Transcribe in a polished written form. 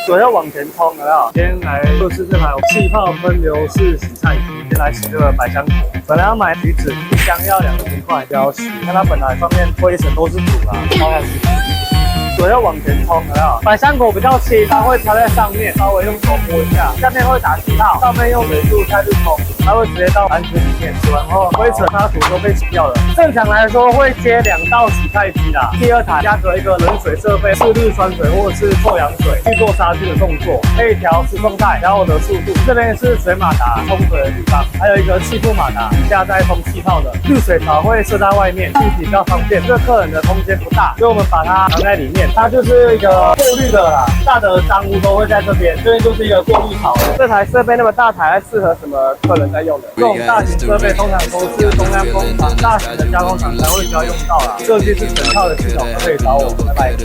水要往前冲，有没有？今天来就是这台气泡分流式洗菜机，先来洗这个百香果。本来要买橘子，一箱要2000块，不要洗，看它本来上面灰尘都是土啦，当然是。水要往前冲，有没有？百香果比较轻，它会插在上面，稍微用手拨一下，下面会打气泡，上面用水柱开始冲，它会直接到篮子里面，洗完后灰尘它土都被洗掉了。正常来说会接2道洗菜机啦，第二台加个一个冷水设备，4氯酸水或者是臭氧水去做杀菌的动作，可以调时钟带，调我的速度。这边是水马达冲水的地方，还有一个气腹马达，底下在冲气泡的。滤水槽会设在外面，进比较方便。这个客人的空间不大，所以我们把它藏在里面。它就是一个过滤的啦，大的脏污都会在这边，这边就是一个过滤槽。这台设备那么大台，还适合什么客人在用的？这种大型设备通常都是中央工厂、大型的加工厂才会需要用到啦。设计是整套的系统，可以找我，拜拜。